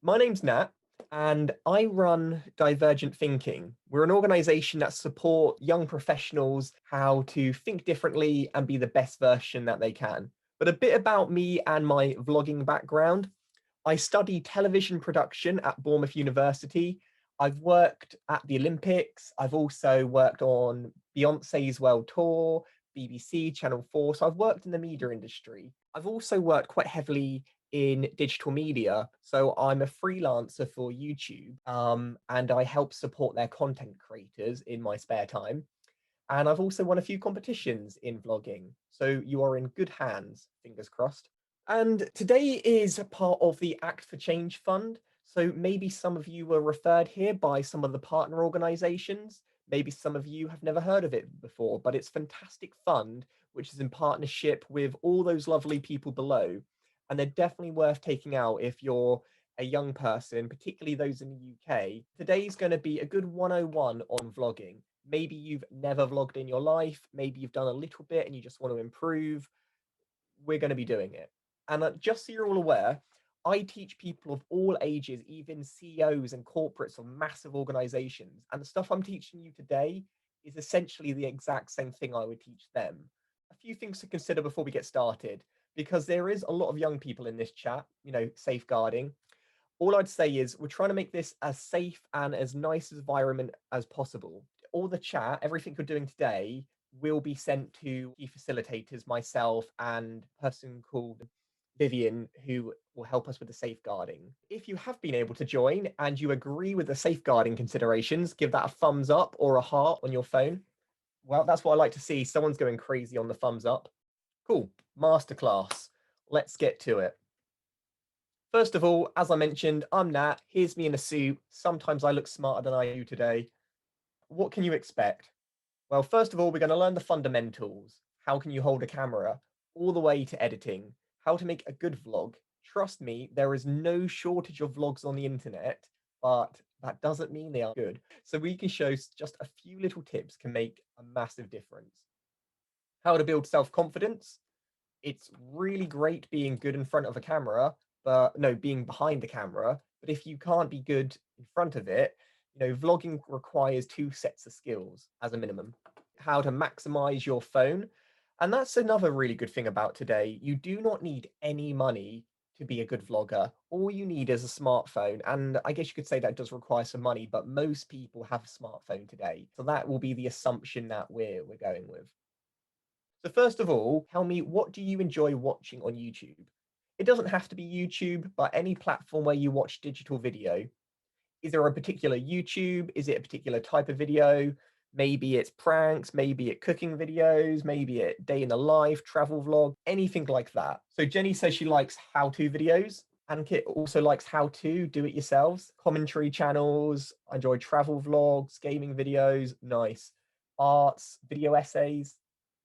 My name's Nat, and I run Divergent Thinking. We're an organization that support young professionals how to think differently and be the best version that they can. But a bit about me and my vlogging background. I study television production at Bournemouth University. I've worked at the Olympics. I've also worked on Beyonce's World Tour, BBC, Channel 4. So I've worked in the media industry. I've also worked quite heavily in digital media. So I'm a freelancer for YouTube, and I help support their content creators in my spare time. And I've also won a few competitions in vlogging. So you are in good hands, fingers crossed. And today is a part of the Act for Change Fund. So maybe some of you were referred here by some of the partner organizations. Maybe some of you have never heard of it before, but it's a fantastic fund, which is in partnership with all those lovely people below. And they're definitely worth taking out if you're a young person, particularly those in the UK. Today's going to be a good 101 on vlogging. Maybe you've never vlogged in your life. Maybe you've done a little bit and you just want to improve. We're going to be doing it. And just so you're all aware, I teach people of all ages, even CEOs and corporates of massive organizations. And the stuff I'm teaching you today is essentially the exact same thing I would teach them. A few things to consider before we get started, because there is a lot of young people in this chat, safeguarding. All I'd say is we're trying to make this as safe and as nice an environment as possible. All the chat, everything you're doing today will be sent to key facilitators, myself and a person called Vivian, who will help us with the safeguarding. If you have been able to join and you agree with the safeguarding considerations, give that a thumbs up or a heart on your phone. Well, that's what I like to see. Someone's going crazy on the thumbs up. Cool. Masterclass. Let's get to it. First of all, as I mentioned, I'm Nat. Here's me in a suit. Sometimes I look smarter than I do today. What can you expect? Well, first of all, we're going to learn the fundamentals. How can you hold a camera? All the way to editing. How to make a good vlog. Trust me, there is no shortage of vlogs on the internet, but that doesn't mean they are good. So we can show just a few little tips can make a massive difference. How to build self-confidence. It's really great being good in front of a camera, but no, being behind the camera. But if you can't be good in front of it, vlogging requires two sets of skills as a minimum. How to maximize your phone. And that's another really good thing about today. You do not need any money to be a good vlogger. All you need is a smartphone. And I guess you could say that does require some money, but most people have a smartphone today. So that will be the assumption that we're going with. So first of all, tell me, what do you enjoy watching on YouTube? It doesn't have to be YouTube, but any platform where you watch digital video. Is there a particular YouTube? Is it a particular type of video? Maybe it's pranks, maybe it's cooking videos, maybe it's day in the life, travel vlog, anything like that. So Jenny says she likes how-to videos. Ankit also likes how-to, do it yourselves, commentary channels. I enjoy travel vlogs, gaming videos, nice. Arts, video essays,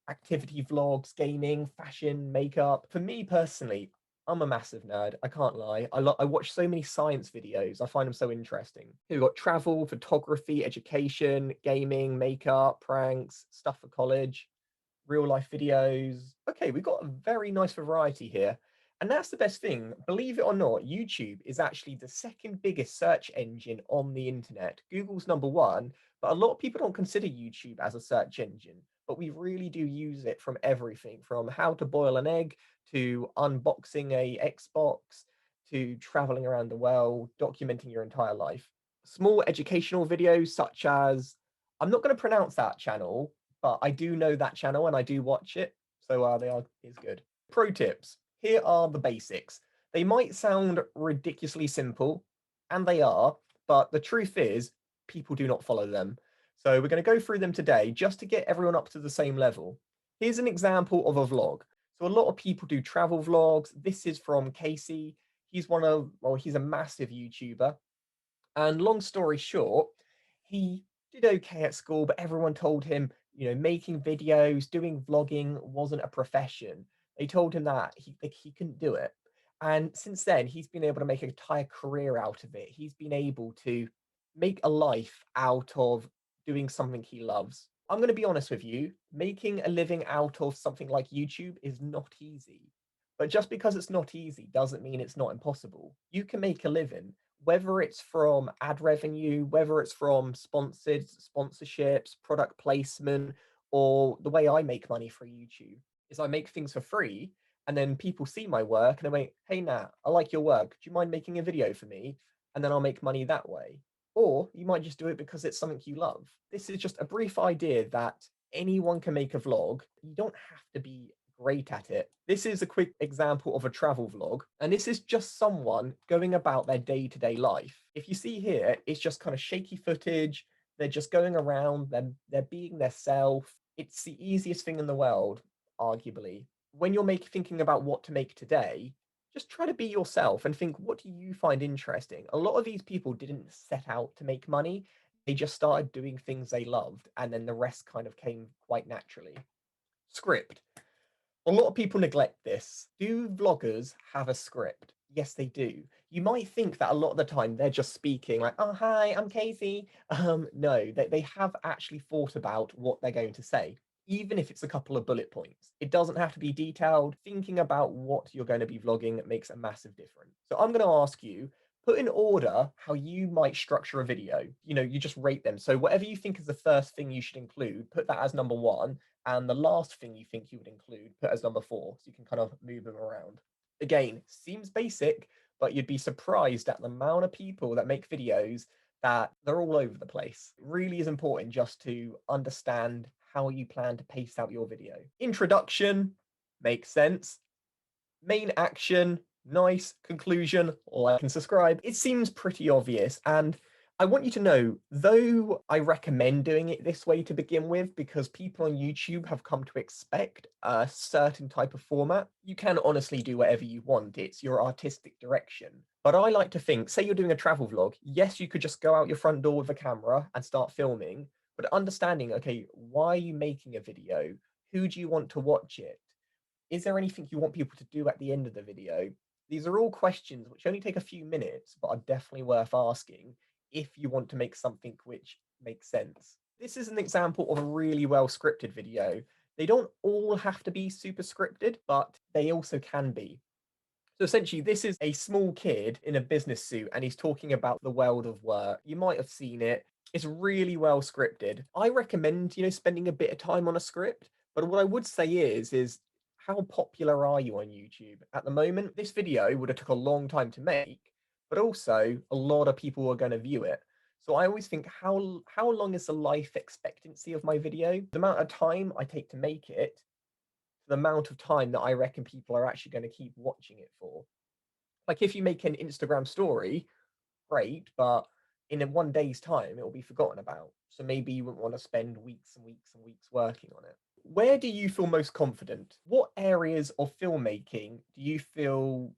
activity vlogs, gaming, fashion, makeup. For me personally, I'm a massive nerd. I can't lie. I watch so many science videos. I find them so interesting. We've got travel, photography, education, gaming, makeup, pranks, stuff for college, real life videos. Okay, we've got a very nice variety here. And that's the best thing. Believe it or not, YouTube is actually the second biggest search engine on the internet. Google's number one, but a lot of people don't consider YouTube as a search engine. But we really do use it from everything from how to boil an egg to unboxing a Xbox to traveling around the world, documenting your entire life. Small educational videos such as, I'm not going to pronounce that channel, but I do know that channel and I do watch it. So is good. Pro tips. Here are the basics. They might sound ridiculously simple, and they are, but the truth is people do not follow them. So we're going to go through them today just to get everyone up to the same level. Here's an example of a vlog. So a lot of people do travel vlogs. This is from Casey. He's he's a massive YouTuber. And long story short, he did okay at school, but everyone told him, making videos, doing vlogging wasn't a profession. They told him that he couldn't do it. And since then, he's been able to make an entire career out of it. He's been able to make a life out of doing something he loves. I'm going to be honest with you, making a living out of something like YouTube is not easy. But just because it's not easy doesn't mean it's not impossible. You can make a living. whether it's from ad revenue, whether it's from sponsored sponsorships, product placement, or the way I make money for YouTube is I make things for free and then people see my work and they went, "Hey Nat, I like your work. Do you mind making a video for me?" And then I'll make money that way. Or you might just do it because it's something you love. This is just a brief idea that anyone can make a vlog. You don't have to be great at it. This is a quick example of a travel vlog, and this is just someone going about their day-to-day life. If you see here, it's just kind of shaky footage. They're just going around, they're being their self. It's the easiest thing in the world, arguably. When you're thinking about what to make today, just try to be yourself and think, what do you find interesting? A lot of these people didn't set out to make money. They just started doing things they loved, and then the rest kind of came quite naturally. Script. A lot of people neglect this. Do vloggers have a script? Yes, they do. You might think that a lot of the time they're just speaking like, "Oh, hi, I'm Casey." No, they have actually thought about what they're going to say, even if it's a couple of bullet points. It doesn't have to be detailed. Thinking about what you're going to be vlogging makes a massive difference. So I'm going to ask you, put in order how you might structure a video. You just rate them. So whatever you think is the first thing you should include, put that as number one, and the last thing you think you would include, put as number four, so you can kind of move them around. Again, seems basic, but you'd be surprised at the amount of people that make videos that they're all over the place. It really is important just to understand how you plan to pace out your video. Introduction makes sense. Main action, nice. Conclusion, like and subscribe. It seems pretty obvious. And I want you to know, though I recommend doing it this way to begin with, because people on YouTube have come to expect a certain type of format, you can honestly do whatever you want. It's your artistic direction. But I like to think, say you're doing a travel vlog, yes, you could just go out your front door with a camera and start filming, but understanding, okay, why are you making a video? Who do you want to watch it? Is there anything you want people to do at the end of the video? These are all questions which only take a few minutes, but are definitely worth asking if you want to make something which makes sense. This is an example of a really well scripted video. They don't all have to be super scripted, but they also can be. So essentially, this is a small kid in a business suit, and he's talking about the world of work. You might have seen it. It's really well scripted. I recommend, spending a bit of time on a script. But what I would say is how popular are you on YouTube at the moment? This video would have took a long time to make, but also a lot of people are going to view it. So I always think, how long is the life expectancy of my video? The amount of time I take to make it, the amount of time that I reckon people are actually going to keep watching it for. Like if you make an Instagram story, great, but in a 1 day's time, it will be forgotten about. So maybe you wouldn't want to spend weeks and weeks and weeks working on it. Where do you feel most confident? What areas of filmmaking do you feel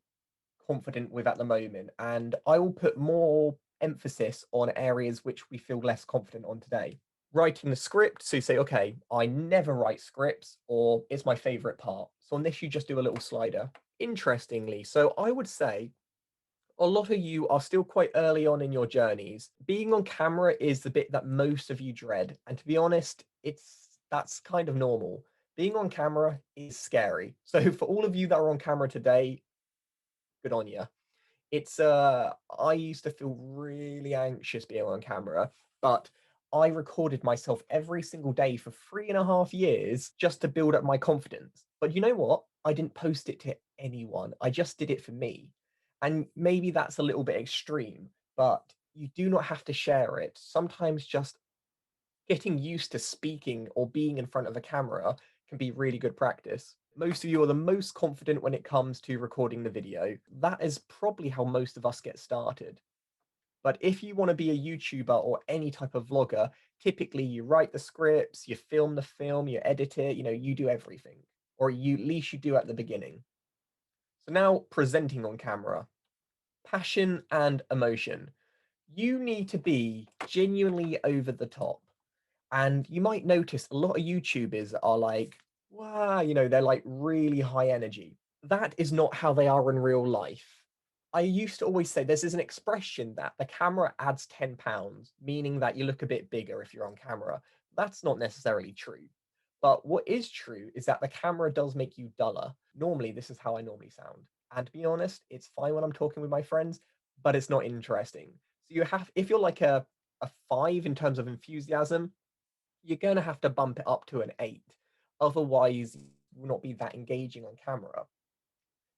confident with at the moment? And I will put more emphasis on areas which we feel less confident on today. Writing the script, so you say, okay, I never write scripts, or it's my favorite part. So on this, you just do a little slider. Interestingly, so I would say a lot of you are still quite early on in your journeys. Being on camera is the bit that most of you dread. And to be honest, that's kind of normal. Being on camera is scary. So for all of you that are on camera today, good on you. I used to feel really anxious being on camera, but I recorded myself every single day for 3.5 years just to build up my confidence. But you know what? I didn't post it to anyone. I just did it for me. And maybe that's a little bit extreme, but you do not have to share it. Sometimes just getting used to speaking or being in front of a camera can be really good practice. Most of you are the most confident when it comes to recording the video. That is probably how most of us get started. But if you want to be a YouTuber or any type of vlogger, typically you write the scripts, you film the film, you edit it, you do everything. Or at least you do at the beginning. So now presenting on camera. Passion and emotion. You need to be genuinely over the top. And you might notice a lot of YouTubers are like, wow, they're like really high energy. That is not how they are in real life. I used to always say there's an expression that the camera adds 10 pounds, meaning that you look a bit bigger if you're on camera. That's not necessarily true. But what is true is that the camera does make you duller. Normally, this is how I normally sound. And to be honest, it's fine when I'm talking with my friends, but it's not interesting. So you have, if you're like a 5 in terms of enthusiasm, you're going to have to bump it up to an 8. Otherwise, it will not be that engaging on camera.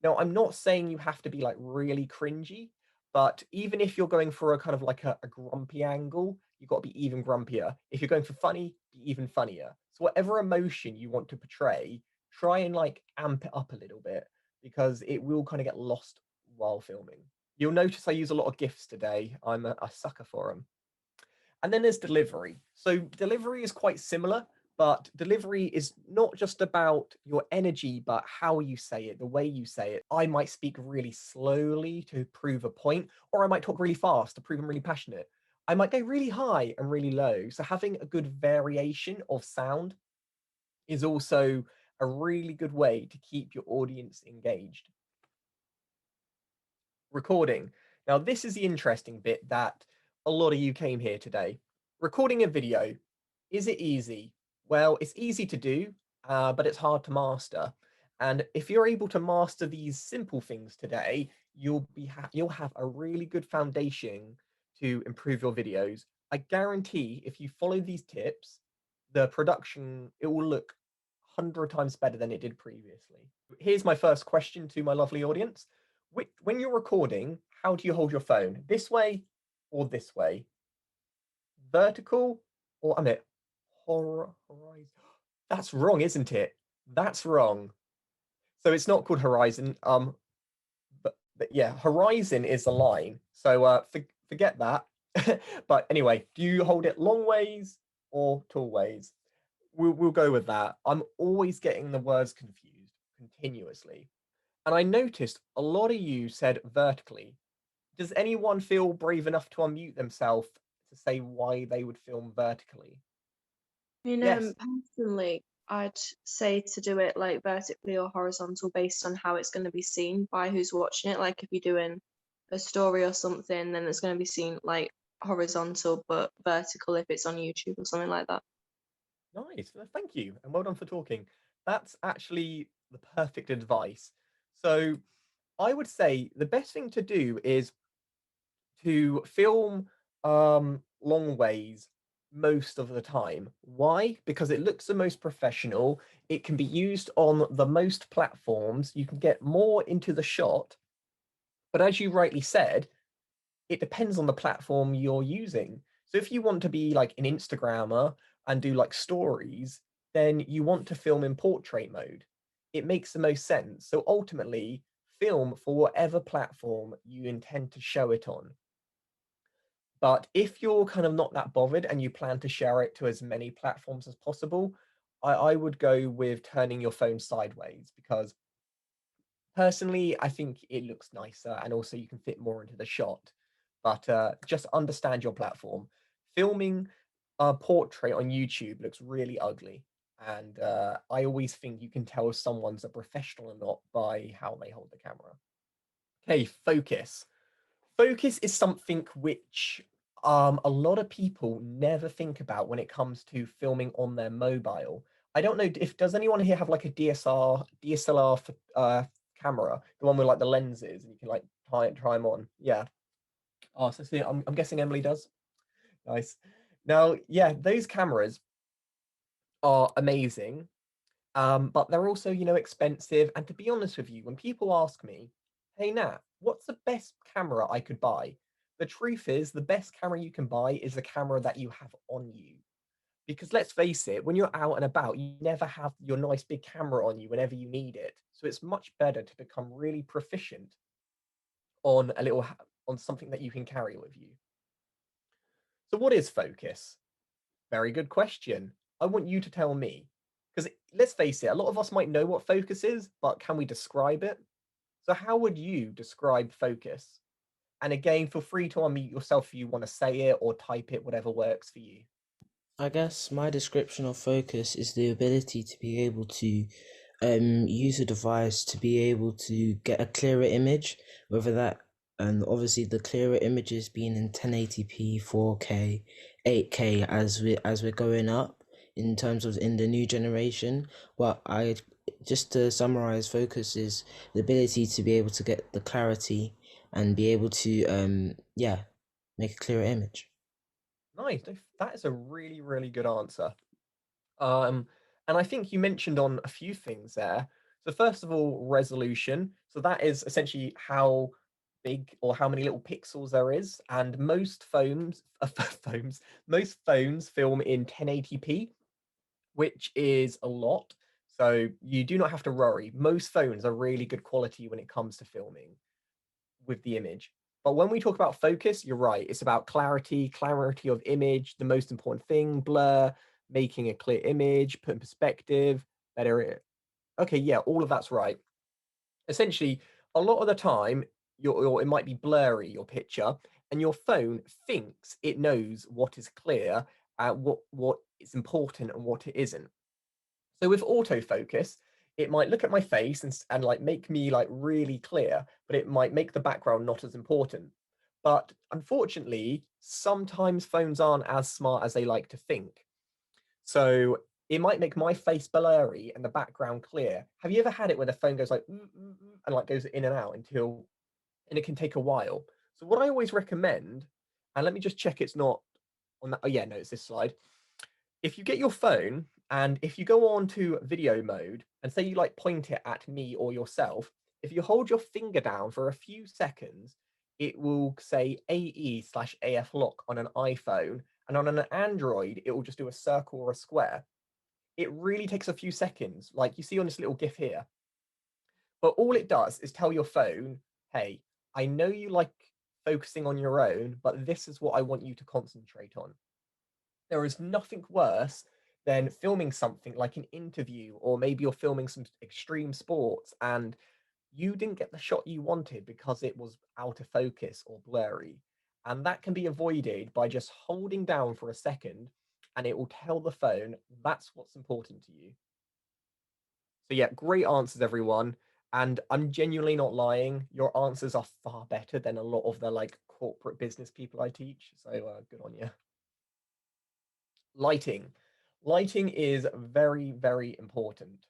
Now, I'm not saying you have to be like really cringy, but even if you're going for a kind of like a grumpy angle, you've got to be even grumpier. If you're going for funny, be even funnier. So whatever emotion you want to portray, try and like amp it up a little bit because it will kind of get lost while filming. You'll notice I use a lot of GIFs today. I'm a sucker for them. And then there's delivery. So delivery is quite similar, but delivery is not just about your energy, but how you say it, the way you say it. I might speak really slowly to prove a point, or I might talk really fast to prove I'm really passionate. I might go really high and really low. So having a good variation of sound is also a really good way to keep your audience engaged. Recording. Now, this is the interesting bit that a lot of you came here today. Recording a video, is it easy? Well, it's easy to do, but it's hard to master. And if you're able to master these simple things today, you'll have a really good foundation to improve your videos. I guarantee if you follow these tips, the production it will look 100 times better than it did previously. Here's my first question to my lovely audience. When you're recording, how do you hold your phone? This way or this way? Vertical or, I mean, horizon? That's wrong, isn't it? That's wrong. So it's not called horizon. But yeah, horizon is a line. So forget that. But anyway, do you hold it long ways or tall ways? We'll go with that. I'm always getting the words confused continuously. And I noticed a lot of you said vertically. Does anyone feel brave enough to unmute themselves to say why they would film vertically? I mean, Yes. personally, I'd say to do it like vertically or horizontal based on how it's going to be seen by who's watching it. Like if you're doing a story or something, then it's going to be seen like horizontal, but vertical if it's on YouTube or something like that. Nice. Well, thank you. And well done for talking. That's actually the perfect advice. So I would say the best thing to do is to film long ways most of the time. Why? Because it looks the most professional. It can be used on the most platforms. You can get more into the shot. But as you rightly said, it depends on the platform you're using. So if you want to be like an Instagrammer and do like stories, then you want to film in portrait mode. It makes the most sense. So ultimately, film for whatever platform you intend to show it on. But if you're kind of not that bothered and you plan to share it to as many platforms as possible, I would go with turning your phone sideways because personally, I think it looks nicer and also you can fit more into the shot. But just understand your platform. Filming a portrait on YouTube looks really ugly. And I always think you can tell if someone's a professional or not by how they hold the camera. Okay, focus. Focus is something which a lot of people never think about when it comes to filming on their mobile. I don't know if does anyone here have like a DSLR camera, the one with like the lenses and you can like try them on. Yeah. Oh, so see, I'm guessing Emily does. Nice. Now, yeah, those cameras are amazing, but they're also, expensive. And to be honest with you, when people ask me, "Hey Nat, what's the best camera I could buy?" The truth is, the best camera you can buy is the camera that you have on you. Because let's face it, when you're out and about, you never have your nice big camera on you whenever you need it. So it's much better to become really proficient on on something that you can carry with you. So what is focus? Very good question. I want you to tell me. Because let's face it, a lot of us might know what focus is, but can we describe it? So how would you describe focus? And again, feel free to unmute yourself if you want to say it or type it, whatever works for you. I guess my description of focus is the ability to be able to use a device to be able to get a clearer image, whether that and obviously the clearer images being in 1080p, 4K, 8K as we're going up in terms of in the new generation. But I just to summarize, focus is the ability to be able to get the clarity and be able to make a clearer image. Nice. That is a really, really good answer. And I think you mentioned on a few things there. So first of all, resolution. So that is essentially how big or how many little pixels there is. And most most phones film in 1080p, which is a lot. So you do not have to worry. Most phones are really good quality when it comes to filming with the image. But when we talk about focus, you're right. It's about clarity of image, the most important thing, blur, making a clear image, put in perspective, better. Okay, yeah, all of that's right. Essentially, a lot of the time, it might be blurry, your picture, and your phone thinks it knows what is clear, what is important and what it isn't. So with autofocus, it might look at my face and like make me like really clear, but it might make the background not as important. But unfortunately, sometimes phones aren't as smart as they like to think. So it might make my face blurry and the background clear. Have you ever had it where the phone goes like and like goes in and out and it can take a while. So what I always recommend, and let me just check it's not on that. Oh yeah, no, it's this slide. If you get your phone and if you go on to video mode and say you like point it at me or yourself, if you hold your finger down for a few seconds, it will say AE/AF lock on an iPhone, and on an Android, it will just do a circle or a square. It really takes a few seconds, like you see on this little GIF here. But all it does is tell your phone, hey, I know you like focusing on your own, but this is what I want you to concentrate on. There is nothing worse than filming something like an interview, or maybe you're filming some extreme sports and you didn't get the shot you wanted because it was out of focus or blurry. And that can be avoided by just holding down for a second and it will tell the phone that's what's important to you. So, yeah, great answers, everyone. And I'm genuinely not lying. Your answers are far better than a lot of the like corporate business people I teach. So, good on you. Lighting. Lighting is very, very important.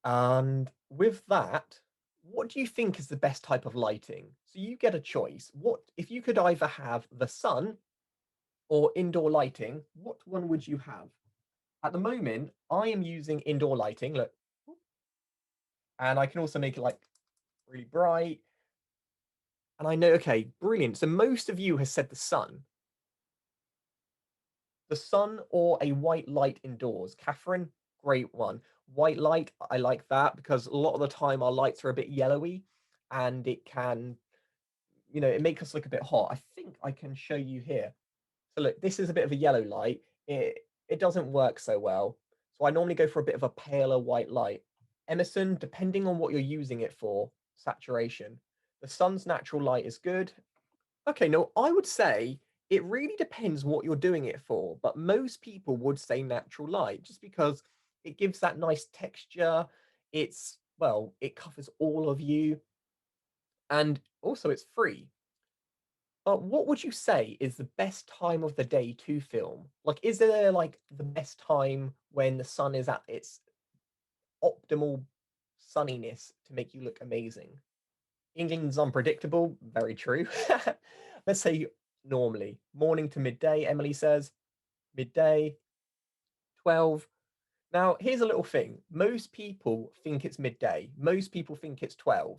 And with that, what do you think is the best type of lighting? So you get a choice. What if you could either have the sun or indoor lighting, what one would you have? At the moment, I am using indoor lighting, look, and I can also make it like really bright. And I know, okay, brilliant. So most of you has said the sun. The sun or a white light indoors. Catherine, great one. White light, I like that because a lot of the time our lights are a bit yellowy and it can, it makes us look a bit hot. I think I can show you here. So look, this is a bit of a yellow light. It doesn't work so well. So I normally go for a bit of a paler white light. Emerson, depending on what you're using it for, saturation. The sun's natural light is good. Okay, no, I would say it really depends what you're doing it for, but most people would say natural light just because it gives that nice texture. It covers all of you and also it's free. But what would you say is the best time of the day to film? Like, is there like the best time when the sun is at its optimal sunniness to make you look amazing? England's unpredictable, very true. Let's say normally morning to midday, Emily says midday, 12. Now, here's a little thing. Most people think it's midday. Most people think it's 12.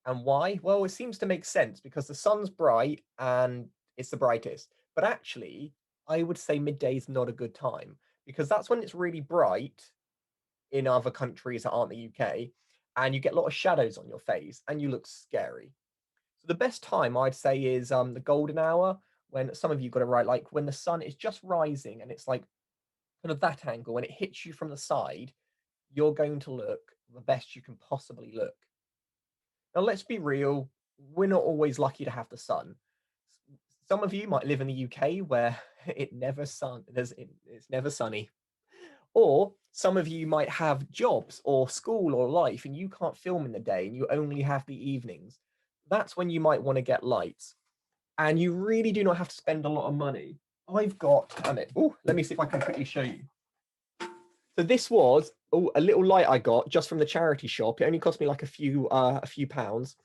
And why? Well, it seems to make sense because the sun's bright and it's the brightest. But actually, I would say midday is not a good time because that's when it's really bright in other countries that aren't the UK and you get a lot of shadows on your face and you look scary. So the best time I'd say is the golden hour when some of you got it right, like when the sun is just rising and it's like kind of that angle and it hits you from the side, you're going to look the best you can possibly look. Now, let's be real, we're not always lucky to have the sun. Some of you might live in the UK where it's never sunny. Or some of you might have jobs or school or life and you can't film in the day and you only have the evenings. That's when you might want to get lights. And you really do not have to spend a lot of money. I've got, let me see if I can quickly show you. So this was a little light I got just from the charity shop. It only cost me like a few pounds.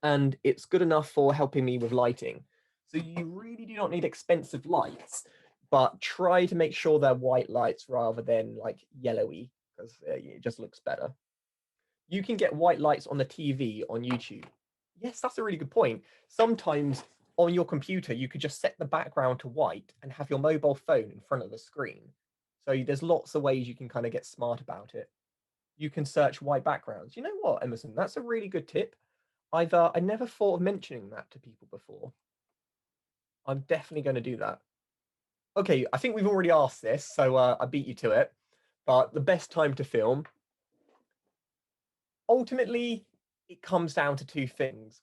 and it's good enough for helping me with lighting. So you really do not need expensive lights, but try to make sure they're white lights rather than like yellowy, because it just looks better. You can get white lights on the TV on YouTube. Yes, that's a really good point. Sometimes on your computer, you could just set the background to white and have your mobile phone in front of the screen. So there's lots of ways you can kind of get smart about it. You can search white backgrounds. You know what, Emerson? That's a really good tip. I never thought of mentioning that to people before. I'm definitely going to do that. Okay, I think we've already asked this, so I beat you to it. But the best time to film, ultimately, it comes down to two things.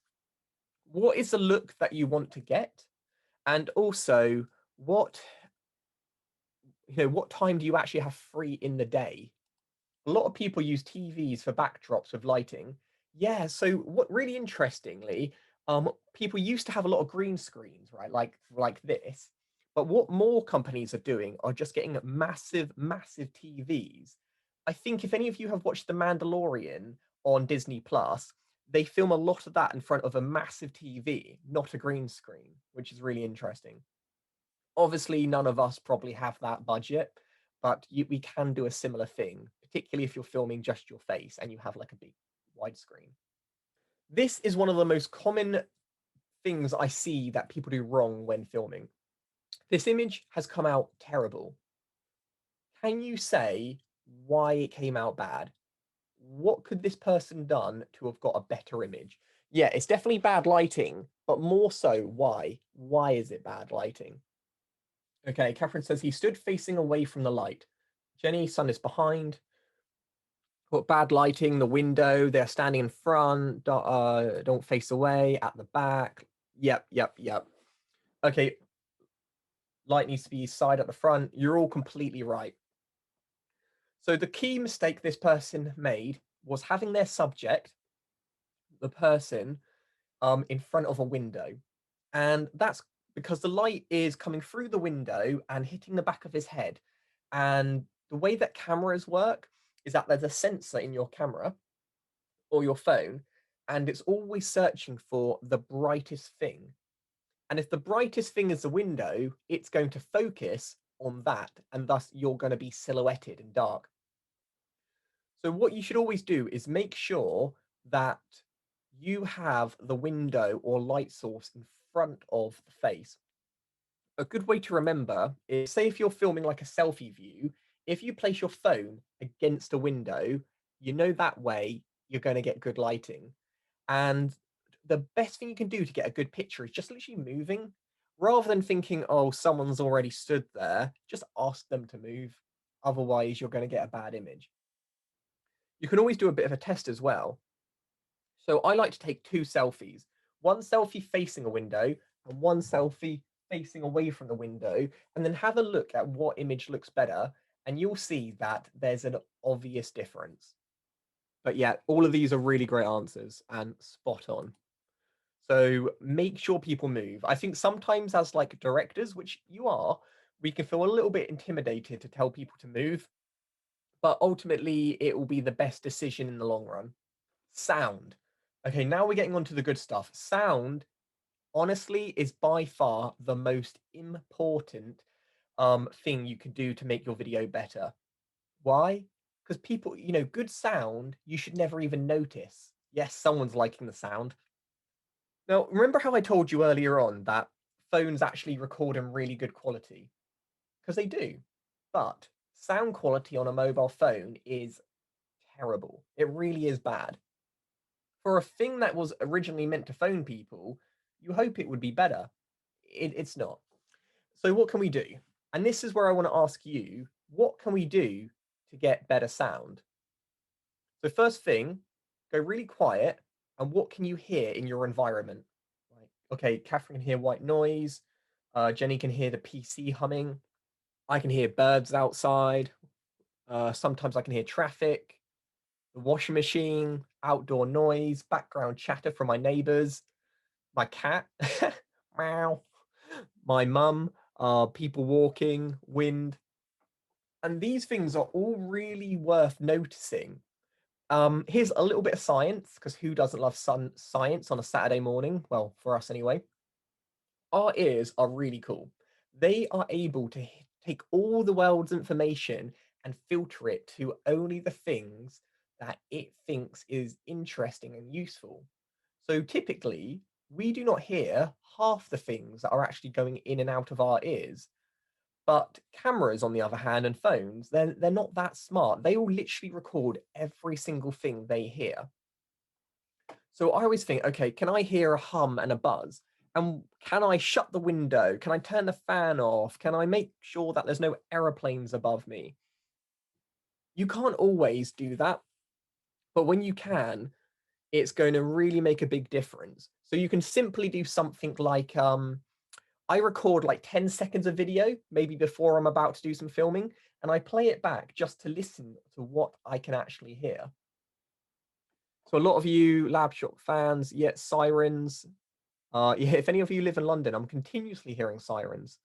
What is the look that you want to get? And also, what what time do you actually have free in the day? A lot of people use TVs for backdrops with lighting. Yeah, so what really interestingly, people used to have a lot of green screens, right? Like this. But what more companies are doing are just getting massive, massive TVs. I think if any of you have watched The Mandalorian on Disney Plus, they film a lot of that in front of a massive TV, not a green screen, which is really interesting. Obviously, none of us probably have that budget, but we can do a similar thing, particularly if you're filming just your face and you have like a big widescreen. This is one of the most common things I see that people do wrong when filming. This image has come out terrible. Can you say why it came out bad? What could this person done to have got a better image? Yeah, it's definitely bad lighting, but more so, why? Why is it bad lighting? Okay, Catherine says he stood facing away from the light. Jenny, sun is behind. Got bad lighting, the window, they're standing in front, don't face away, at the back. Yep, yep, yep. Okay, light needs to be side at the front. You're all completely right. So the key mistake this person made was having their subject, the person, in front of a window. And that's because the light is coming through the window and hitting the back of his head. And the way that cameras work is that there's a sensor in your camera or your phone, and it's always searching for the brightest thing. And if the brightest thing is the window, it's going to focus on that, and thus you're going to be silhouetted and dark. So, what you should always do is make sure that you have the window or light source in front of the face. A good way to remember is, say if you're filming like a selfie view, if you place your phone against a window, you know that way you're going to get good lighting. And the best thing you can do to get a good picture is just literally moving. Rather than thinking, oh, someone's already stood there, just ask them to move. Otherwise, you're going to get a bad image. You can always do a bit of a test as well. So I like to take two selfies, one selfie facing a window and one selfie facing away from the window, and then have a look at what image looks better. And you'll see that there's an obvious difference. But yeah, all of these are really great answers and spot on. So make sure people move. I think sometimes as like directors, which you are, we can feel a little bit intimidated to tell people to move, but ultimately it will be the best decision in the long run. Sound. Okay, now we're getting on to the good stuff. Sound, honestly, is by far the most important thing you can do to make your video better. Why? Because people, good sound, you should never even notice. Yes, someone's liking the sound. Now, remember how I told you earlier on that phones actually record in really good quality? Because they do. But sound quality on a mobile phone is terrible. It really is bad. For a thing that was originally meant to phone people, you hope it would be better. It's not. So, what can we do? And this is where I want to ask you, what can we do to get better sound? So, first thing, go really quiet. And what can you hear in your environment? Like, okay, Catherine can hear white noise. Jenny can hear the PC humming. I can hear birds outside. Sometimes I can hear traffic, the washing machine, outdoor noise, background chatter from my neighbors, my cat, meow, my mum, people walking, wind. And these things are all really worth noticing. Here's a little bit of science, because who doesn't love science on a Saturday morning? Well, for us anyway. Our ears are really cool. They are able to take all the world's information and filter it to only the things that it thinks is interesting and useful. So typically, we do not hear half the things that are actually going in and out of our ears. But cameras, on the other hand, and phones, they're not that smart. They will literally record every single thing they hear. So I always think, okay, can I hear a hum and a buzz? And can I shut the window? Can I turn the fan off? Can I make sure that there's no aeroplanes above me? You can't always do that, but when you can, it's going to really make a big difference. So you can simply do something like I record like 10 seconds of video, maybe before I'm about to do some filming, and I play it back just to listen to what I can actually hear. So a lot of you Lab Shop fans, yeah, sirens. Yeah, if any of you live in London, I'm continuously hearing sirens.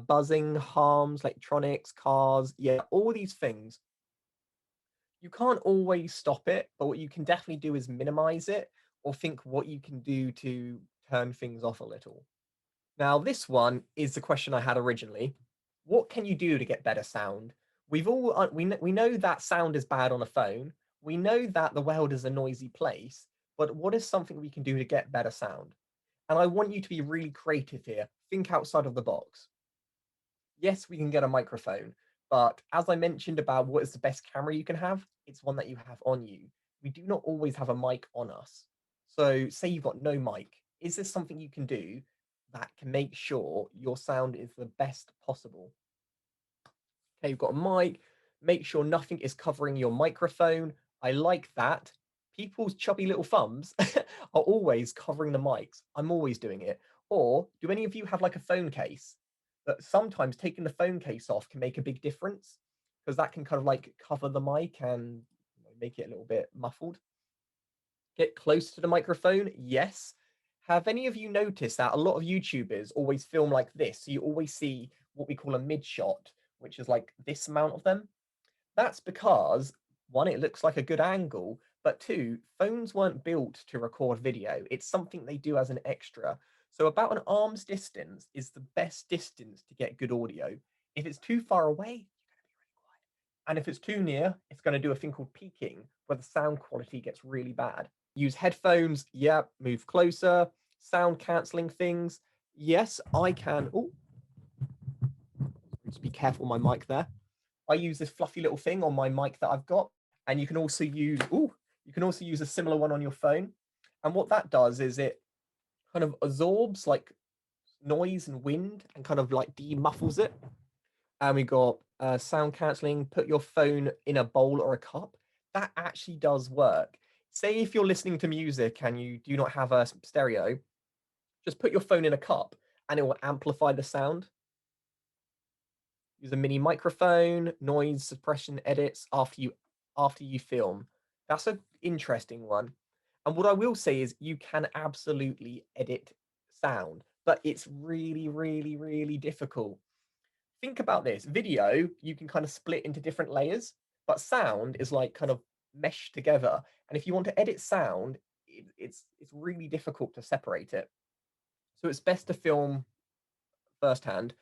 Buzzing, harms, electronics, cars, yeah, all these things. You can't always stop it, but what you can definitely do is minimize it or think what you can do to turn things off a little. Now, this one is the question I had originally. What can you do to get better sound? We've all we know that sound is bad on a phone. We know that the world is a noisy place, but what is something we can do to get better sound? And I want you to be really creative here. Think outside of the box. Yes, we can get a microphone, but as I mentioned about what is the best camera you can have, it's one that you have on you. We do not always have a mic on us. So, say you've got no mic, is there something you can do that can make sure your sound is the best possible? Okay, you've got a mic, make sure nothing is covering your microphone. I like that. People's chubby little thumbs are always covering the mics. I'm always doing it. Or do any of you have like a phone case? That sometimes taking the phone case off can make a big difference, because that can kind of like cover the mic and make it a little bit muffled. Get close to the microphone, yes. Have any of you noticed that a lot of YouTubers always film like this? So you always see what we call a mid shot, which is like this amount of them. That's because, one, it looks like a good angle, but two, phones weren't built to record video. It's something they do as an extra. So about an arm's distance is the best distance to get good audio. If it's too far away, you're going to be really quiet. And if it's too near, it's going to do a thing called peaking, where the sound quality gets really bad. Use headphones, yeah, move closer. Sound cancelling things, yes, I can. Oh, just be careful my mic there. I use this fluffy little thing on my mic that I've got, and you can also use a similar one on your phone. And what that does is it kind of absorbs like noise and wind and kind of like demuffles it. And we got sound cancelling. Put your phone in a bowl or a cup. That actually does work. Say if you're listening to music and you do not have a stereo, just put your phone in a cup and it will amplify the sound. Use a mini microphone, noise suppression edits after you film. That's an interesting one. And what I will say is you can absolutely edit sound, but it's really, really, really difficult. Think about this. Video, you can kind of split into different layers, but sound is like kind of meshed together. And if you want to edit sound, it's really difficult to separate it. So it's best to film firsthand.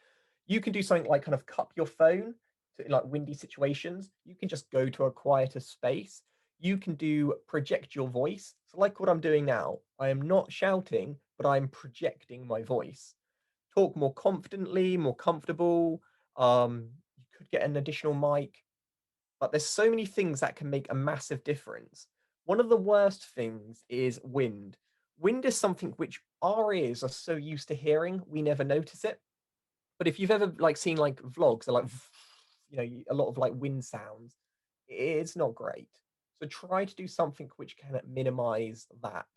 You can do something like kind of cup your phone to like windy situations. You can just go to a quieter space. You can do project your voice. So like what I'm doing now, I am not shouting, but I'm projecting my voice. Talk more confidently, more comfortable. You could get an additional mic, but there's so many things that can make a massive difference. One of the worst things is wind. Wind is something which our ears are so used to hearing, we never notice it. But if you've ever like seen like vlogs, or like a lot of like wind sounds, it's not great. So try to do something which can minimize that,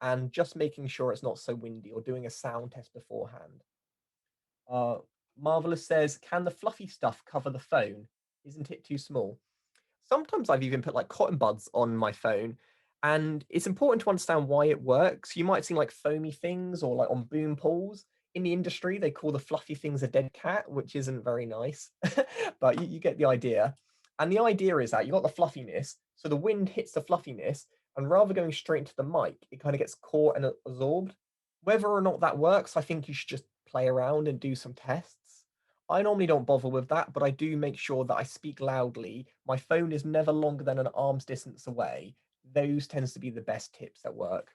and just making sure it's not so windy or doing a sound test beforehand. Uh, Marvelous says, "Can the fluffy stuff cover the phone? Isn't it too small?" Sometimes I've even put like cotton buds on my phone, and it's important to understand why it works. You might have seen like foamy things or like on boom pools. In the industry, they call the fluffy things a dead cat, which isn't very nice, but you get the idea. And the idea is that you got the fluffiness, so the wind hits the fluffiness, and rather going straight into the mic, it kind of gets caught and absorbed. Whether or not that works, I think you should just play around and do some tests. I normally don't bother with that, but I do make sure that I speak loudly. My phone is never longer than an arm's distance away. Those tends to be the best tips that work.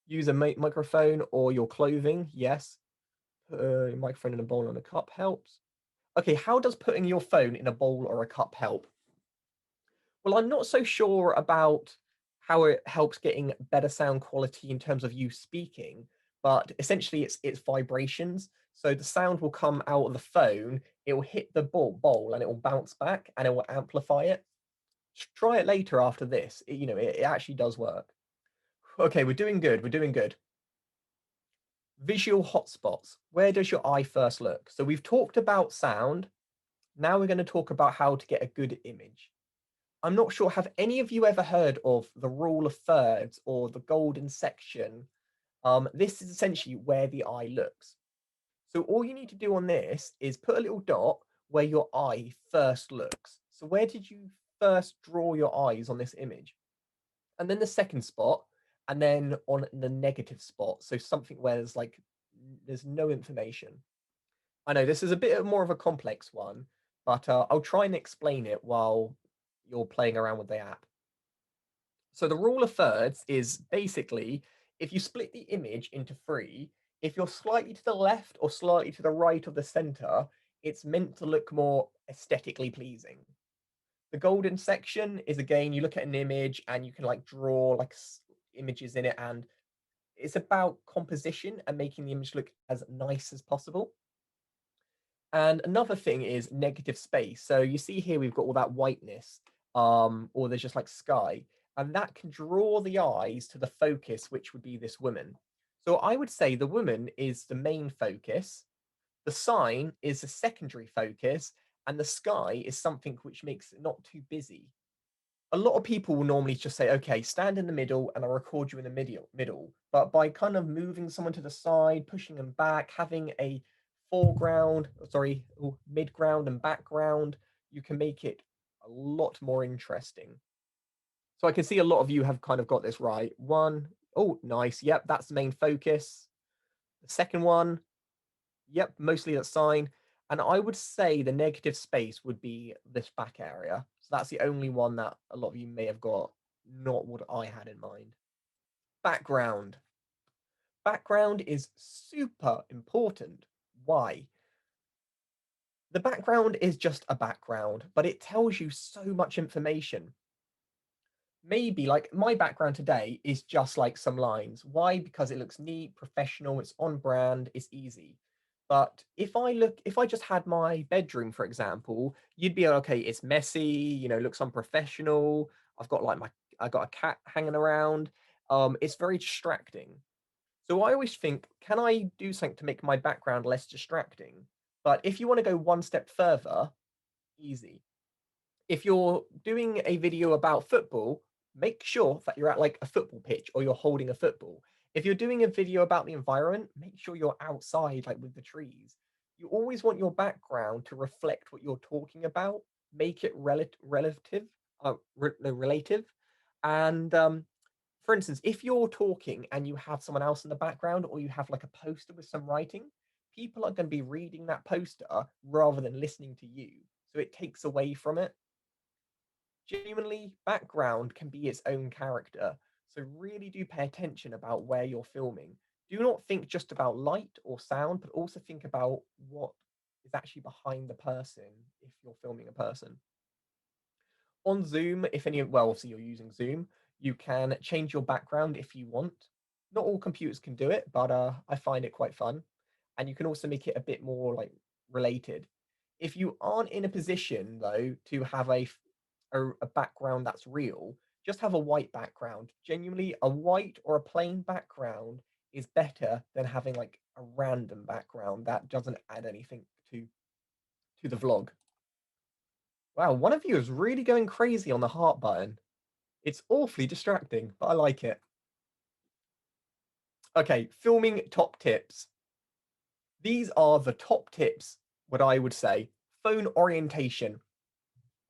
Use a microphone or your clothing, yes. Put a microphone in a bowl and a cup helps. Okay, how does putting your phone in a bowl or a cup help? Well, I'm not so sure about how it helps getting better sound quality in terms of you speaking, but essentially it's vibrations. So the sound will come out of the phone, it will hit the bowl and it will bounce back and it will amplify it. Try it later after this. It actually does work. Okay, we're doing good. We're doing good. Visual hotspots. Where does your eye first look? So we've talked about sound. Now we're going to talk about how to get a good image. I'm not sure, have any of you ever heard of the rule of thirds or the golden section? This is essentially where the eye looks. So all you need to do on this is put a little dot where your eye first looks. So where did you first draw your eyes on this image? And then the second spot, and then on the negative spot. So something where there's no information. I know this is a bit more of a complex one, but I'll try and explain it while you're playing around with the app. So the rule of thirds is basically if you split the image into three, if you're slightly to the left or slightly to the right of the center, it's meant to look more aesthetically pleasing. The golden section is, again, you look at an image and you can draw images in it, and it's about composition and making the image look as nice as possible. And another thing is negative space. So you see here we've got all that whiteness, or there's just sky, and that can draw the eyes to the focus, which would be this woman. So I would say the woman is the main focus, the sign is the secondary focus, and the sky is something which makes it not too busy. A lot of people will normally just say, okay, stand in the middle and I'll record you in the middle. But by kind of moving someone to the side, pushing them back, having a mid-ground and background, you can make it a lot more interesting. So I can see a lot of you have kind of got this right. One, oh, nice. Yep, that's the main focus. The second one, yep, mostly that sign. And I would say the negative space would be this back area. So that's the only one that a lot of you may have got, not what I had in mind. Background. Background is super important. Why? The background is just a background, but it tells you so much information. Maybe my background today is just some lines. Why? Because it looks neat, professional, it's on brand, it's easy. But if I just had my bedroom, for example, you'd be okay, it's messy, looks unprofessional. I got a cat hanging around. It's very distracting. So I always think, can I do something to make my background less distracting? But if you want to go one step further, easy. If you're doing a video about football, make sure that you're at a football pitch or you're holding a football. If you're doing a video about the environment, make sure you're outside with the trees. You always want your background to reflect what you're talking about, make it relative. And for instance, if you're talking and you have someone else in the background, or you have a poster with some writing, people are going to be reading that poster rather than listening to you. So it takes away from it. Genuinely, background can be its own character, so really do pay attention about where you're filming. Do not think just about light or sound, but also think about what is actually behind the person if you're filming a person. On Zoom, obviously you're using Zoom, you can change your background if you want. Not all computers can do it, but I find it quite fun. And you can also make it a bit more related. If you aren't in a position though to have a background that's real, just have a white background. Genuinely, a white or a plain background is better than having a random background that doesn't add anything to the vlog. Wow, one of you is really going crazy on the heart button. It's awfully distracting, but I like it. Okay, filming top tips. These are the top tips, what I would say. Phone orientation.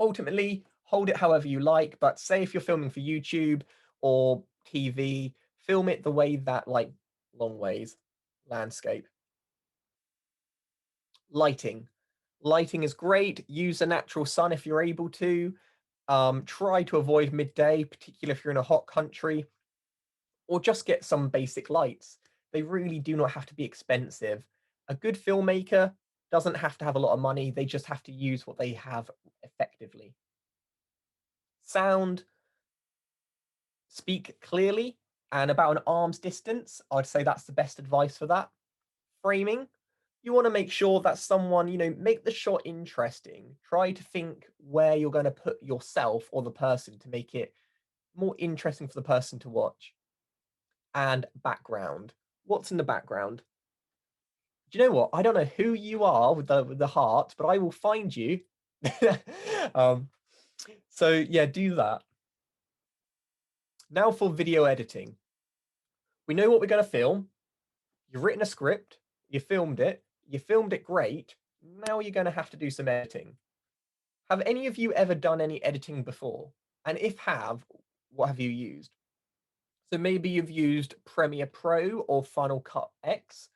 Ultimately, hold it however you like, but say if you're filming for YouTube or TV, film it the way that, like, long ways, landscape. Lighting. Lighting is great. Use a natural sun if you're able to. Try to avoid midday, particularly if you're in a hot country, or just get some basic lights. They really do not have to be expensive. A good filmmaker doesn't have to have a lot of money. They just have to use what they have effectively. Sound, speak clearly and about an arm's distance. I'd say that's the best advice for that. Framing, you want to make sure that someone, make the shot interesting. Try to think where you're going to put yourself or the person to make it more interesting for the person to watch. And background. What's in the background? Do you know what? I don't know who you are with the heart, but I will find you. um, so yeah, do that. Now for video editing. We know what we're going to film. You've written a script. You filmed it. You filmed it great. Now you're going to have to do some editing. Have any of you ever done any editing before? And if have, what have you used? So maybe you've used Premiere Pro or Final Cut X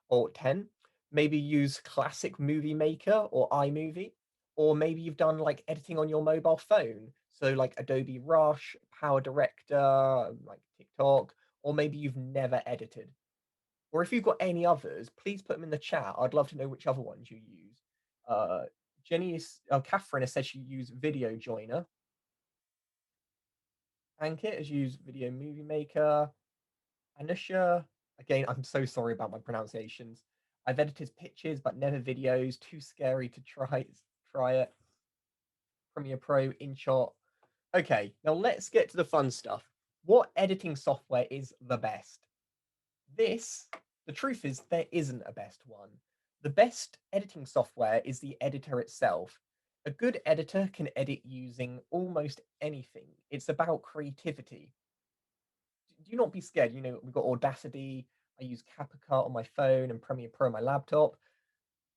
or 10. Maybe use Classic Movie Maker or iMovie. Or maybe you've done like editing on your mobile phone. So like Adobe Rush, Power Director, like TikTok, or maybe you've never edited. Or if you've got any others, please put them in the chat. I'd love to know which other ones you use. Catherine has said she used Video Joiner. Ankit has used Video Movie Maker. Anusha, again, I'm so sorry about my pronunciations. I've edited pictures, but never videos. Too scary to try it. Premiere Pro, InShot. Okay, now let's get to the fun stuff. What editing software is the best? The truth is, there isn't a best one. The best editing software is the editor itself. A good editor can edit using almost anything. It's about creativity. Do not be scared. We've got Audacity. I use CapCut on my phone and Premiere Pro on my laptop.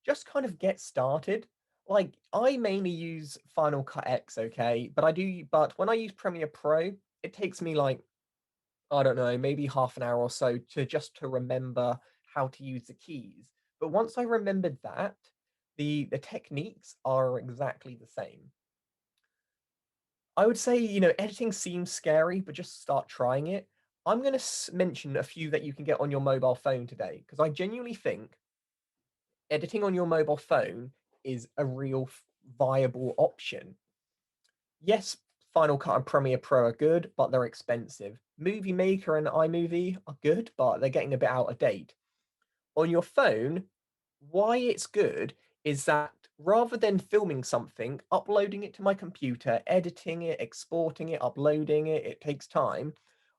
Just kind of get started. Like, I mainly use Final Cut X, okay? But when I use Premiere Pro, it takes me like, I don't know, maybe half an hour or so to remember how to use the keys. But once I remembered that, the techniques are exactly the same. I would say, editing seems scary, but just start trying it. I'm going to mention a few that you can get on your mobile phone today, because I genuinely think editing on your mobile phone is a real viable option. Yes, Final Cut and Premiere Pro are good, but they're expensive. Movie Maker and iMovie are good, but they're getting a bit out of date. On your phone, why it's good is that rather than filming something, uploading it to my computer, editing it, exporting it, uploading it, it takes time.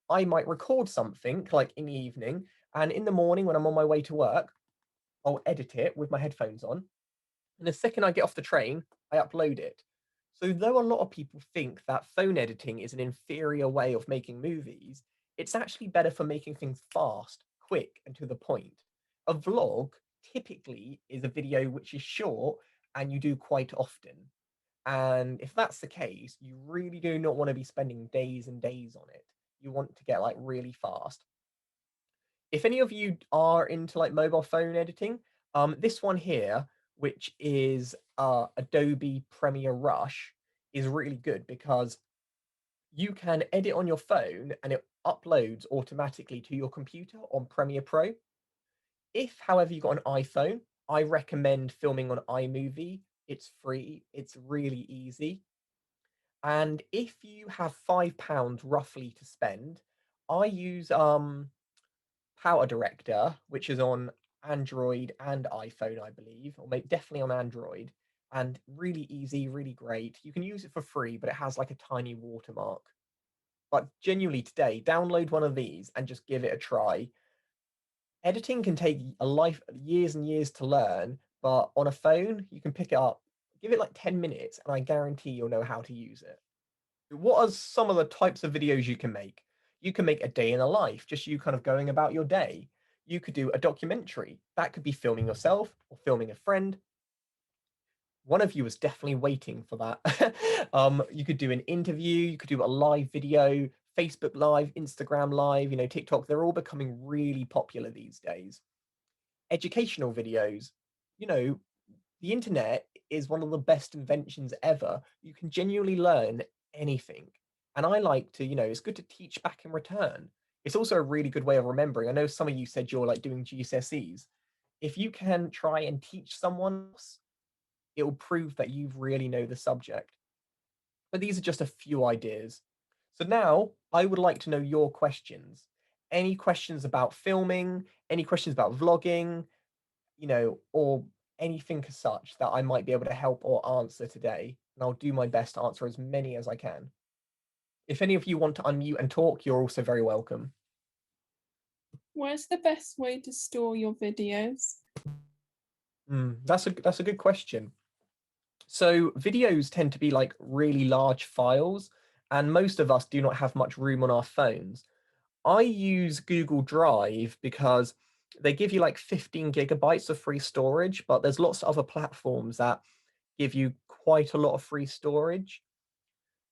I might record something like in the evening, and in the morning when I'm on my way to work, I'll edit it with my headphones on. And the second I get off the train, I upload it. So though a lot of people think that phone editing is an inferior way of making movies, it's actually better for making things fast, quick, and to the point. A vlog typically is a video which is short and you do quite often. And if that's the case, you really do not want to be spending days and days on it. You want to get like really fast. If any of you are into like mobile phone editing, this one here, which is Adobe Premiere Rush, is really good because you can edit on your phone and it uploads automatically to your computer on Premiere Pro. If, however, you've got an iPhone, I recommend filming on iMovie. It's free, it's really easy. And if you have £5 roughly to spend, I use Power Director, which is on Android and iPhone, I believe, or maybe definitely on Android, and really easy, really great. You can use it for free, but it has like a tiny watermark. But genuinely today, download one of these and just give it a try. Editing can take years and years to learn, but on a phone, you can pick it up, give it like 10 minutes, and I guarantee you'll know how to use it. What are some of the types of videos you can make? You can make a day in a life, just you kind of going about your day. You could do a documentary. That could be filming yourself or filming a friend. One of you was definitely waiting for that. You could do an interview, you could do a live video, Facebook Live, Instagram Live, TikTok. They're all becoming really popular these days. Educational videos, you know, the internet is one of the best inventions ever. You can genuinely learn anything. And I like to, it's good to teach back in return. It's also a really good way of remembering. I know some of you said you're like doing GCSEs. If you can try and teach someone else, it will prove that you really know the subject. But these are just a few ideas. So now I would like to know your questions. Any questions about filming, any questions about vlogging, or anything as such that I might be able to help or answer today. And I'll do my best to answer as many as I can. If any of you want to unmute and talk, you're also very welcome. Where's the best way to store your videos? That's a good question. So videos tend to be like really large files, and most of us do not have much room on our phones. I use Google Drive because they give you like 15 gigabytes of free storage, but there's lots of other platforms that give you quite a lot of free storage.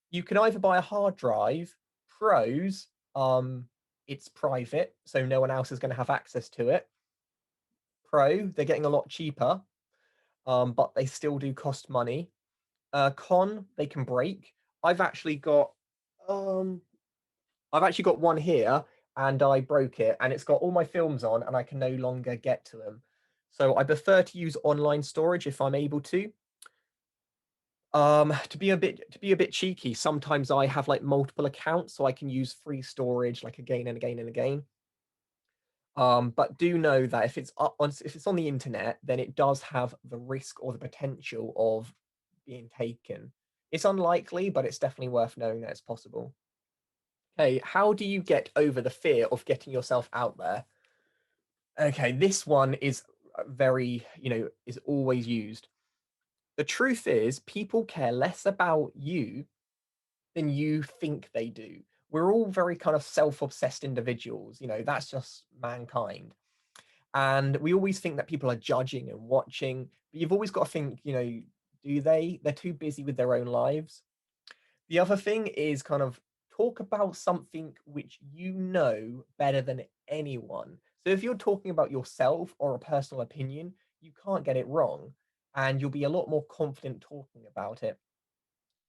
You can either buy a hard drive. Pros, it's private, so no one else is going to have access to it. They're getting a lot cheaper, but they still do cost money. Con, they can break. I've actually got um one here, and I broke it, and it's got all my films on, and I can no longer get to them. So I prefer to use online storage if I'm able to. To be a bit cheeky, sometimes I have like multiple accounts, so I can use free storage like again and again and again. But do know that if it's on the internet, then it does have the risk or the potential of being taken. It's unlikely, but it's definitely worth knowing that it's possible. Okay, how do you get over the fear of getting yourself out there? Okay, this one is very, is always used. The truth is, people care less about you than you think they do. We're all very kind of self-obsessed individuals, that's just mankind. And we always think that people are judging and watching, but you've always got to think, do they? They're too busy with their own lives. The other thing is kind of talk about something which you know better than anyone. So if you're talking about yourself or a personal opinion, you can't get it wrong, and you'll be a lot more confident talking about it.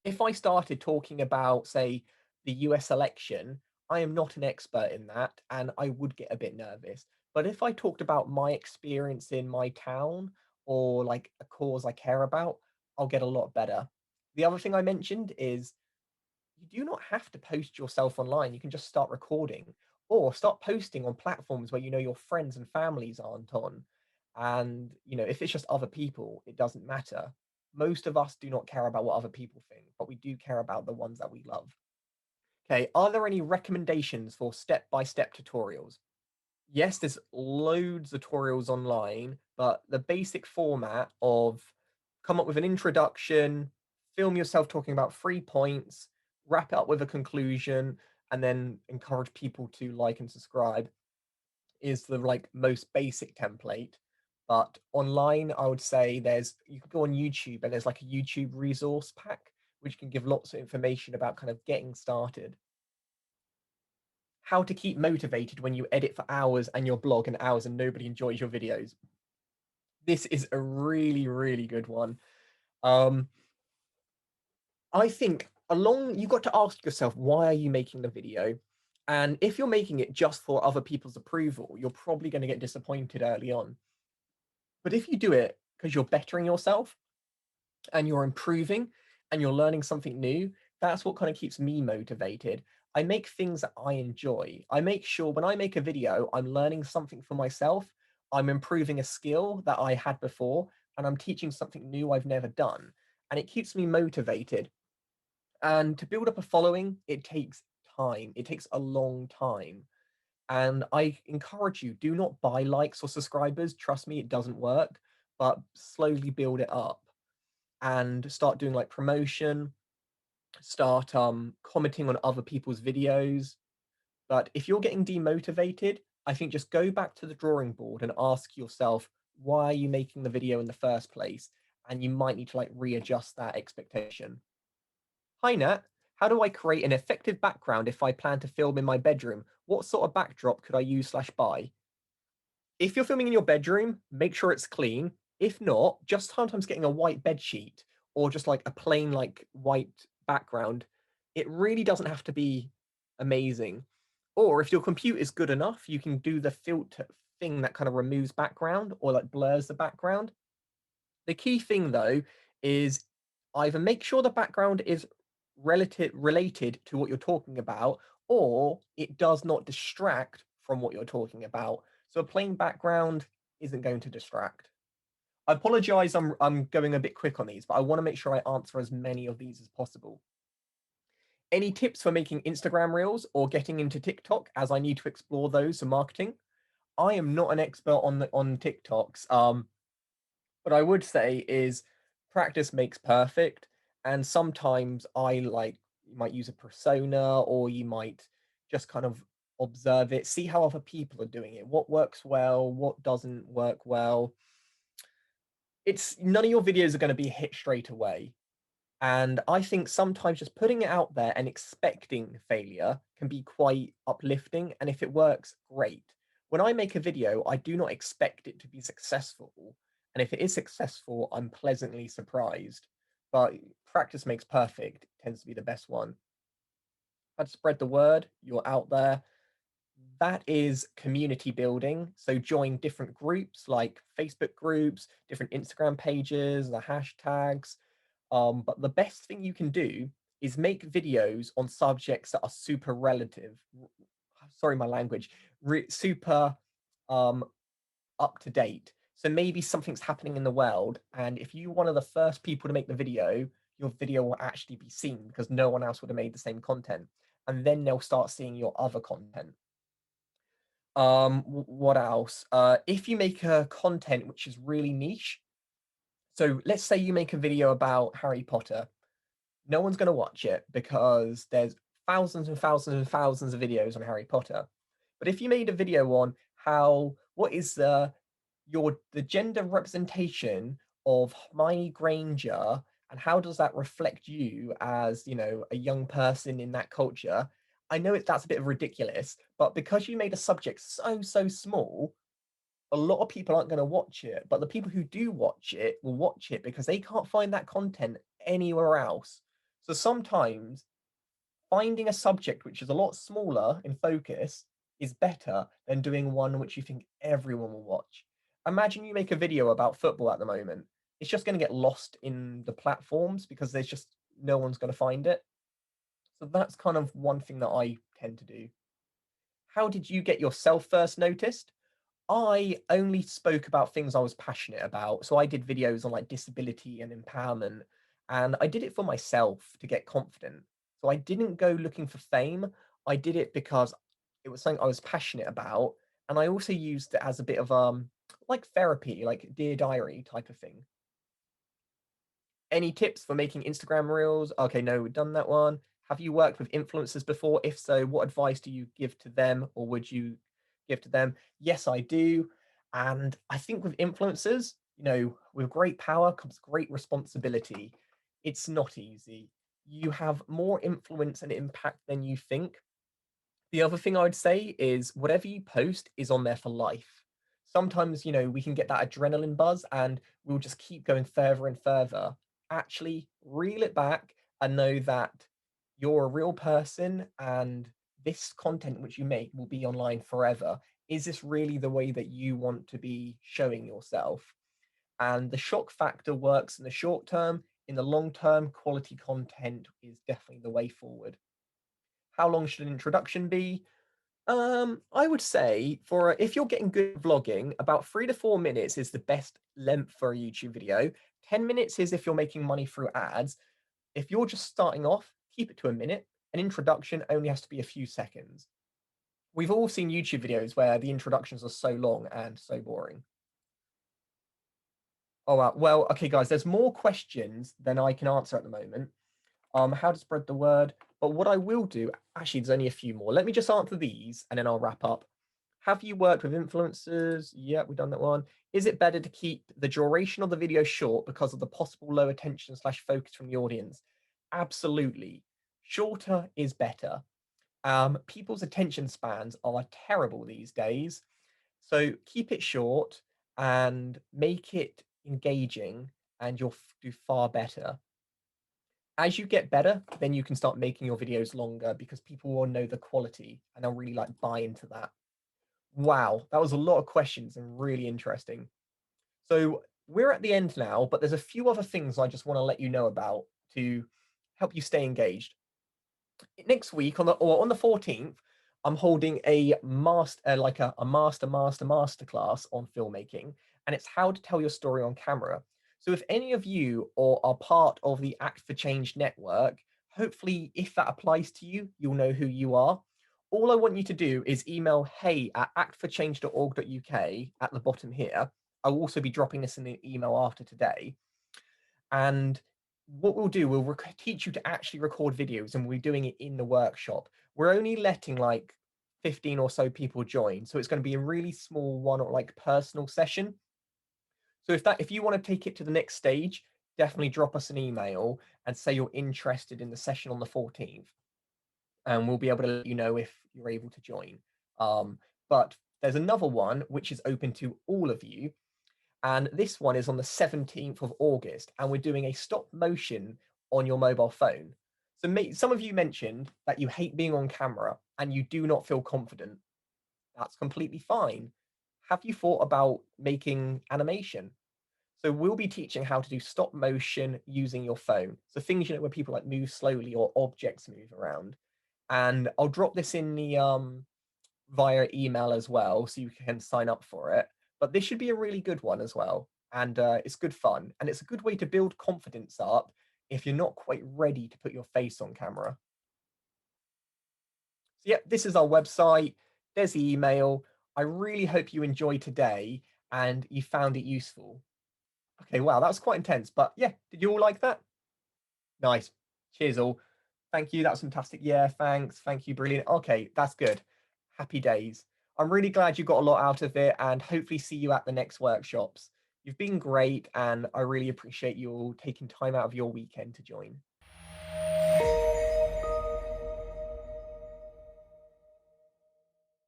If I started talking about, say, the US election, I am not an expert in that, and I would get a bit nervous. But if I talked about my experience in my town or like a cause I care about, I'll get a lot better. The other thing I mentioned is you do not have to post yourself online. You can just start recording or start posting on platforms where your friends and families aren't on. And, if it's just other people, it doesn't matter. Most of us do not care about what other people think, but we do care about the ones that we love. Okay, are there any recommendations for step-by-step tutorials? Yes, there's loads of tutorials online, but the basic format of come up with an introduction, film yourself talking about 3 points, wrap it up with a conclusion, and then encourage people to like and subscribe is the like most basic template. But online, I would say you can go on YouTube and there's like a YouTube resource pack which can give lots of information about kind of getting started. How to keep motivated when you edit for hours and your blog and hours and nobody enjoys your videos. This is a really, really good one. I think you've got to ask yourself, why are you making the video? And if you're making it just for other people's approval, you're probably going to get disappointed early on. But if you do it because you're bettering yourself and you're improving and you're learning something new, that's what kind of keeps me motivated. I make things that I enjoy. I make sure when I make a video, I'm learning something for myself. I'm improving a skill that I had before, and I'm teaching something new I've never done. And it keeps me motivated. And to build up a following, it takes time. It takes a long time. And I encourage you, do not buy likes or subscribers. Trust me, it doesn't work, but slowly build it up and start doing like promotion, start commenting on other people's videos. But if you're getting demotivated, I think just go back to the drawing board and ask yourself, why are you making the video in the first place? and you might need to like readjust that expectation. Hi Nat, how do I create an effective background if I plan to film in my bedroom? What sort of backdrop could I use / buy? If you're filming in your bedroom, make sure it's clean. If not, just sometimes getting a white bed sheet or just like a plain like white background. It really doesn't have to be amazing. Or if your computer is good enough, you can do the filter thing that kind of removes background or like blurs the background. The key thing though is either make sure the background is related to what you're talking about, or it does not distract from what you're talking about. So a plain background isn't going to distract. I apologize, I'm going a bit quick on these, but I want to make sure I answer as many of these as possible. Any tips for making Instagram reels or getting into TikTok, as I need to explore those for marketing? I am not an expert on TikToks. What I would say is practice makes perfect, and sometimes I like you might use a persona or you might just kind of observe it, see how other people are doing it, what works well, what doesn't work well. It's none of your videos are going to be a hit straight away. And I think sometimes just putting it out there and expecting failure can be quite uplifting. And if it works, great. When I make a video, I do not expect it to be successful. And if it is successful, I'm pleasantly surprised. But practice makes perfect, tends to be the best one. I'd spread the word, you're out there. That is community building. So join different groups like Facebook groups, different Instagram pages, the hashtags, but the best thing you can do is make videos on subjects that are super relative. Sorry, my language. Super um, up to date. So maybe something's happening in the world, and if you're one of the first people to make the video, your video will actually be seen because no one else would have made the same content, and then they'll start seeing your other content. What else? If you make a content which is really niche, so let's say you make a video about Harry Potter, no one's going to watch it because there's thousands and thousands and thousands of videos on Harry Potter. But if you made a video on what is the gender representation of Hermione Granger and how does that reflect you as, a young person in that culture? I know that's a bit ridiculous, but because you made a subject so small, a lot of people aren't going to watch it, but the people who do watch it will watch it because they can't find that content anywhere else. So sometimes finding a subject which is a lot smaller in focus is better than doing one which you think everyone will watch. Imagine you make a video about football at the moment. It's just going to get lost in the platforms because there's just no one's going to find it. So that's kind of one thing that I tend to do. How did you get yourself first noticed? I only spoke about things I was passionate about. So I did videos on like disability and empowerment, and I did it for myself to get confident. So I didn't go looking for fame. I did it because it was something I was passionate about, and I also used it as a bit of like therapy, like dear diary type of thing. Any tips for making Instagram reels? Okay, no, we've done that one. Have you worked with influencers before? If so, what advice do you give to them or would you give to them? Yes, I do. And I think with influencers, with great power comes great responsibility. It's not easy. You have more influence and impact than you think. The other thing I would say is whatever you post is on there for life. Sometimes, we can get that adrenaline buzz and we'll just keep going further and further. Actually, reel it back and know that you're a real person and this content which you make will be online forever. Is this really the way that you want to be showing yourself? And the shock factor works in the short term. In the long term, quality content is definitely the way forward. How long should an introduction be? I would say if you're getting good vlogging, about 3 to 4 minutes is the best length for a YouTube video. 10 minutes is if you're making money through ads. If you're just starting off, keep it to a minute. An introduction only has to be a few seconds. We've all seen YouTube videos where the introductions are so long and so boring. Oh, wow. Well, okay, guys, there's more questions than I can answer at the moment. How to spread the word. But what I will do, actually, there's only a few more. Let me just answer these and then I'll wrap up. Have you worked with influencers? Yeah, we've done that one. Is it better to keep the duration of the video short because of the possible low attention slash focus from the audience? Absolutely. Shorter is better. People's attention spans are terrible these days. So keep it short and make it engaging, and you'll do far better. As you get better, then you can start making your videos longer because people will know the quality and they'll really like buy into that. Wow, that was a lot of questions and really interesting. So we're at the end now, but there's a few other things I just want to let you know about to help you stay engaged. Next week on the 14th, I'm holding a master class on filmmaking, and it's how to tell your story on camera. So if any of you or are part of the Act for Change network, hopefully if that applies to you, you'll know who you are. All I want you to do is email hey@actforchange.org.uk at the bottom here. I'll also be dropping this in an email after today. And what we'll do, we'll teach you to actually record videos, and we're doing it in the workshop. We're only letting like 15 or so people join, so it's going to be a really small one or like personal session. So if you want to take it to the next stage, definitely drop us an email and say you're interested in the session on the 14th, and we'll be able to let you know if you're able to join. But there's another one which is open to all of you, and this one is on the 17th of August, and we're doing a stop motion on your mobile phone. So some of you mentioned that you hate being on camera and you do not feel confident. That's completely fine. Have you thought about making animation? So we'll be teaching how to do stop motion using your phone. So things, where people like move slowly or objects move around. And I'll drop this in the via email as well, so you can sign up for it. But this should be a really good one as well. And it's good fun. And it's a good way to build confidence up if you're not quite ready to put your face on camera. So, yeah, this is our website. There's the email. I really hope you enjoyed today and you found it useful. Okay, wow, that was quite intense. But yeah, did you all like that? Nice. Cheers, all. Thank you. That was fantastic. Yeah, thanks. Thank you. Brilliant. Okay, that's good. Happy days. I'm really glad you got a lot out of it, and hopefully see you at the next workshops. You've been great, and I really appreciate you all taking time out of your weekend to join.